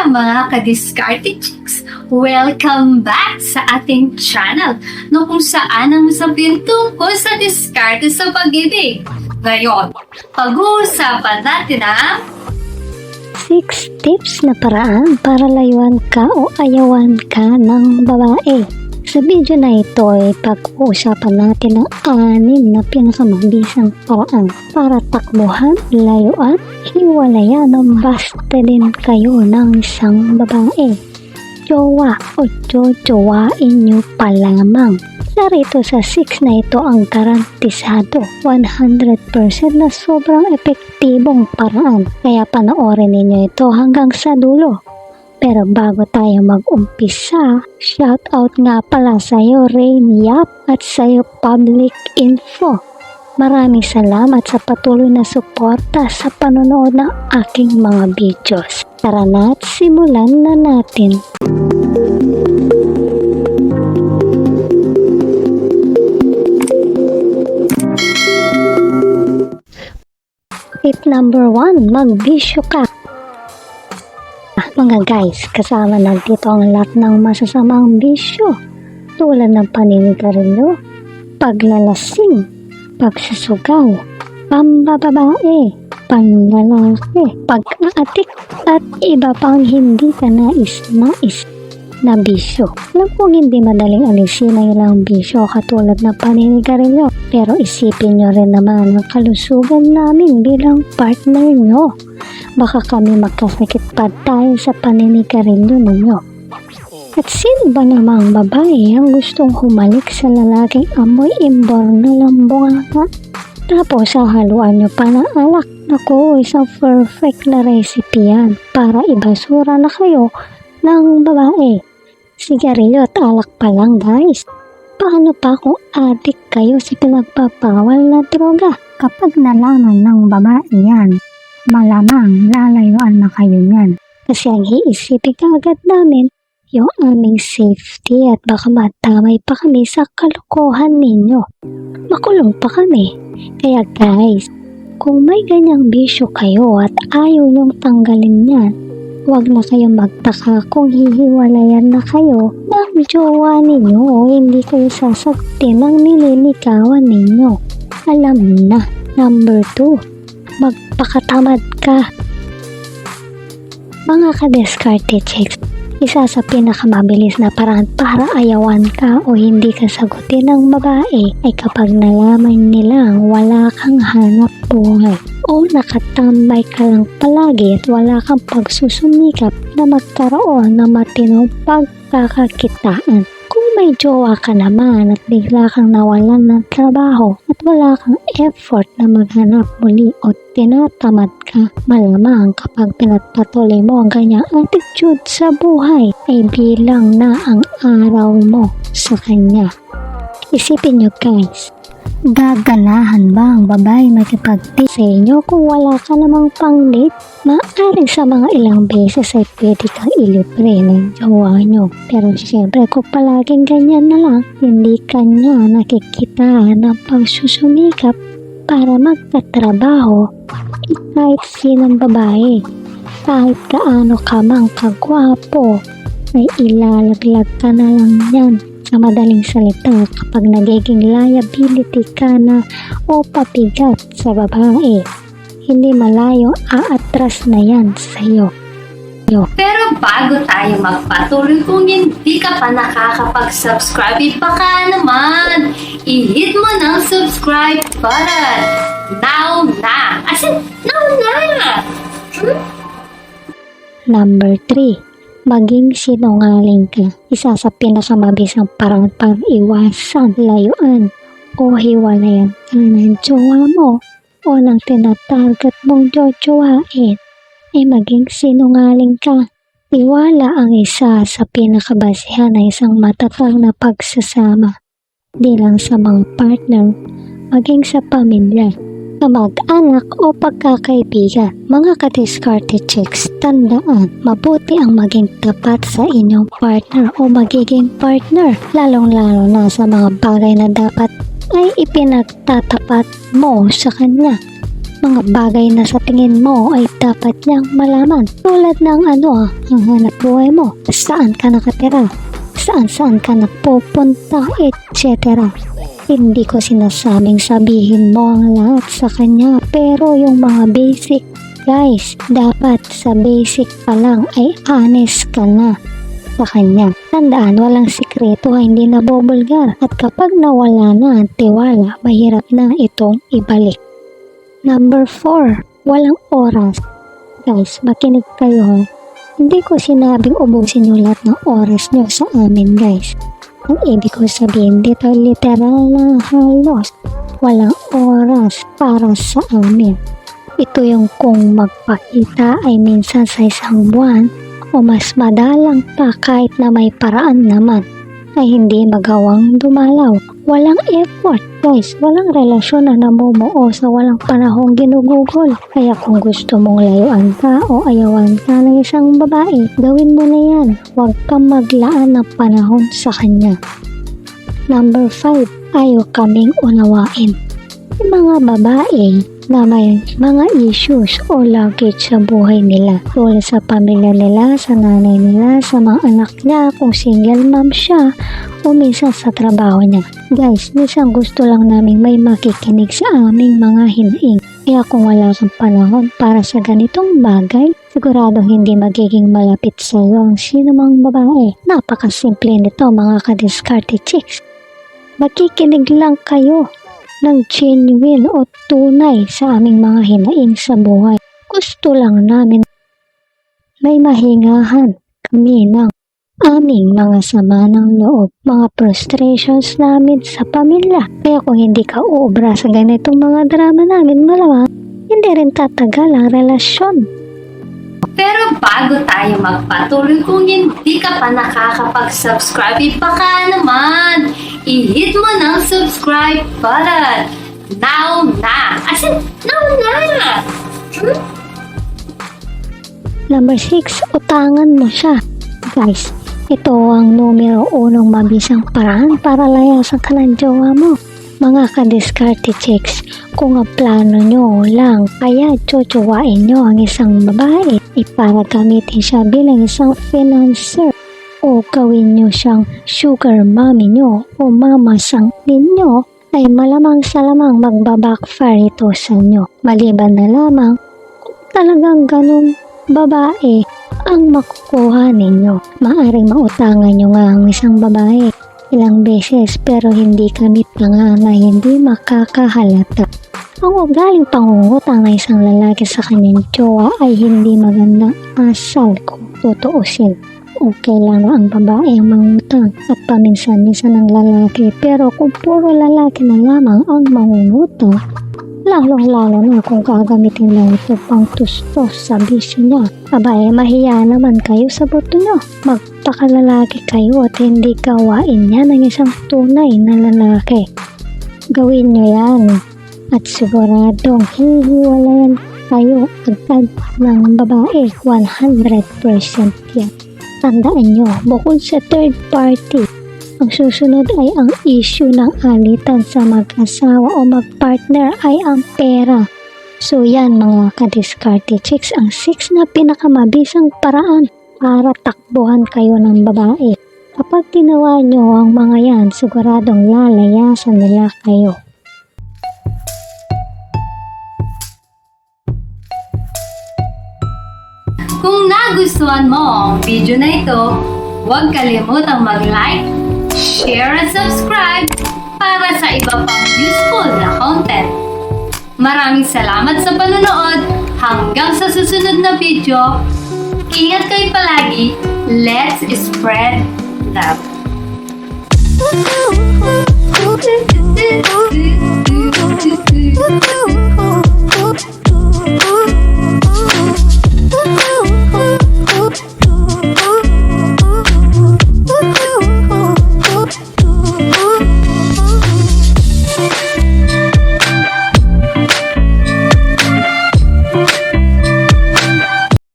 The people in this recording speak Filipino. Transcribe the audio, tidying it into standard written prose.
mga ka-discarded chicks! Welcome back sa ating channel no kung saan ang usapin tungkol sa diskarte sa pag-ibig. Ngayon, pag-uusapan natin ang 6 tips na paraan para layuan ka o ayawan ka ng babae. Sa video na ito ay pag-uusapan natin ang 6 na pinakamabisang paraan para takbuhan, layuan, hiwalayan o basta din kayo ng isang babae. Jowa o jojowain nyo pa lamang. Narito sa 6 na ito ang garantisado 100% na sobrang epektibong paraan. Kaya panoorin ninyo ito hanggang sa dulo. Pero bago tayo mag-umpisa, shoutout nga pala sa'yo Rain Yap at sa'yo Public Info. Maraming salamat sa patuloy na suporta sa panonood ng aking mga videos. Tara na at simulan na natin. Tip number 1, magbisyo ka. Mga guys, kasama na dito ang lahat ng masasamang bisyo tulad ng paninigarilyo, paglalasing, pagsusugal, pambababae, panlalaki, pag-aatik at iba pang hindi ka nais na bisyo. Alam kong hindi madaling alisin ang ilang bisyo katulad ng paninigarilyo, pero isipin nyo rin naman ang kalusugan namin bilang partner nyo. Baka kami magkasakit pa tayo sa paninigarilyo ninyo. At sino ba namang babae ang gustong humalik sa lalaking amoy imbor na lambunganga? Tapos hahaluan nyo pa ng alak. Naku, isang perfect na recipe yan para ibasura na kayo ng babae. Sigarilyo at alak pa lang guys. Paano pa kung adik kayo sa pinagpapawal na droga? Kapag nalaman ng babae yan, malamang lalayuan na kayo niyan. Kasi ang iisipin kaagad namin, yung aming safety at baka matamay pa kami sa kalokohan ninyo. Makulong pa kami. Kaya guys, kung may ganyang bisyo kayo at ayaw nyong tanggalin yan, huwag na kayong magtaka kung hihiwalayan na kayo ng jowa ninyo o hindi kayo sasaktin ng nililikawan ninyo. Alam na. Number 2, magpakatamad ka. Mga ka-discarded chicks, isa sa pinakamabilis na paraan para ayawan ka o hindi ka sagutin ng babae ay kapag nalaman nilang wala kang hanap buhay o nakatambay ka lang palagi at wala kang pagsusumikap na magkaroon ng matinong pagkakakitaan. Kung may jowa ka naman at bigla kang nawalan ng trabaho at wala kang effort na maghanap muli o tinatamad ka, malamang kapag pinagpatuloy mo ang ganyang attitude sa buhay ay bilang na ang araw mo sa kanya. Isipin nyo guys, gaganahan ba ang babae makipag-date sa inyo kung wala ka namang pang-date? Maaaring sa mga ilang beses ay pwede kang ilibre ng jowa nyo. Pero syempre kung palaging ganyan na lang, hindi ka niya nakikita ng pagsusumikap para magtatrabaho. Kahit sinong babae, kahit kaano ka mang kagwapo, ay ilalaglag ka na lang yan. Sa madaling salita, kapag nagiging liability ka na o pabigat sa babae, hindi malayo aatras na yan sa'yo. Pero bago tayo magpatuloy, kung hindi ka pa nakakapag-subscribe, baka naman i-hit mo ng subscribe button. Now na! As in, now na! Number 3, maging sinungaling ka. Isa sa pinakamabisang paraan para iwasan, layuan o hiwalayan ka ng jowa mo o ng tinatarget mong jojowain ay maging sinungaling ka. Tiwala ang isa sa pinakabasihan ng isang matatag na pagsasama. Di lang sa mga partner, maging sa pamilya, kamag-anak o pagkakaibigan. Mga ka-discarded chicks, tandaan, mabuti ang maging tapat sa inyong partner o magiging partner, lalong-lalo na sa mga bagay na dapat ay ipinagtatapat mo sa kanya. mga bagay na sa tingin mo ay dapat niyang malaman. Tulad ng ang hanap buhay mo, saan ka nakatira, saan ka napupunta, etc. Hindi ko sinasabing sabihin mo ang lahat sa kanya, pero yung mga basic, guys, dapat sa basic pa lang ay honest ka na sa kanya. Tandaan, walang sikreto, hindi nabobulgar. At kapag nawala na ang tiwala, mahirap na itong ibalik. Number 4, walang oras. Guys, makinig kayo ha. Hindi ko sinabing ubusin yung lahat ng oras nyo sa amin, guys. Ang ibig ko sabihin dito, literal na halos walang oras para sa amin. Ito yung kung magpakita ay minsan sa isang buwan o mas madalang pa kahit na may paraan naman ay hindi magawang dumalaw. Walang effort, guys. Walang relasyon na namumuo sa walang panahong ginugugol. Kaya kung gusto mong layuan ka o ayawan ka ng isang babae, gawin mo na yan. Huwag kang maglaan ng panahon sa kanya. Number 5, ayaw kaming unawain. Yung mga babae na may mga issues o luggage sa buhay nila, tulad sa pamilya nila, sa nanay nila, sa mga anak niya, kung single mom siya o minsan sa trabaho niya. Guys, minsan gusto lang namin may makikinig sa aming mga hinaing. Kaya kung wala kang panahon para sa ganitong bagay, sigurado hindi magiging malapit sa iyo ang sinumang babae. Napakasimple nito mga ka-diskarte chicks. Makikinig lang kayo ng genuine o tunay sa aming mga hinaing sa buhay. Gusto lang namin may mahingahan kami ng aming mga sama ng loob, mga frustrations namin sa pamilya. Kaya kung hindi ka uubra sa ganitong mga drama namin, malamang hindi rin tatagal ang relasyon. Pero bago tayo magpatuloy, kung hindi ka pa nakakapag-subscribe, baka naman i-hit mo ng subscribe button. Now na! As in, now na! Number 6, utangan mo siya. Guys, ito ang numero 1 mabisang paraan para layasan ka ng jowa mo. Mga ka-diskarte chicks, kung ang plano nyo lang kaya tsutuwain nyo ang isang babae, para gamitin siya bilang isang financer o gawin nyo siyang sugar mommy nyo o mama sang ninyo, ay malamang sa lamang magbabackfire ito sa inyo. Maliban na lamang kung talagang ganun babae ang makukuha ninyo. Maaring mautangan nyo nga ang isang babae ilang beses pero hindi kamit na na hindi makakahalata. Ang ugaling pangungutang ng isang lalaki sa kanyang jowa ay hindi magandang asal kung tutuusin. Okay lang na ang babae ang mangutang at paminsan-minsan ang lalaki, pero kung puro lalaki na lamang ang mangungutang, lalong-lalo na kung gagamitin lang ito pang tustos sa bisyo niya, abay mahiya naman kayo sa buto nyo. Magpakalalaki kayo at hindi gawain yan ng isang tunay na lalaki. Gawin nyo yan at siguradong hihiwalayan kayo agad ng babae. 100% yan. Tandaan nyo, bukod sa third party, ang susunod ay ang issue ng alitan sa mag-asawa o mag-partner ay ang pera. So yan mga ka-diskarte chicks, ang 6 na pinakamabisang paraan para takbuhan kayo ng babae. Kapag ginawa nyo ang mga yan, siguradong lalayasan nila kayo. Kung nagustuhan mo ang video na ito, huwag kalimutang mag-like, share at subscribe para sa iba pang useful na content. Maraming salamat sa panonood. Hanggang sa susunod na video, ingat kayo palagi. Let's spread love.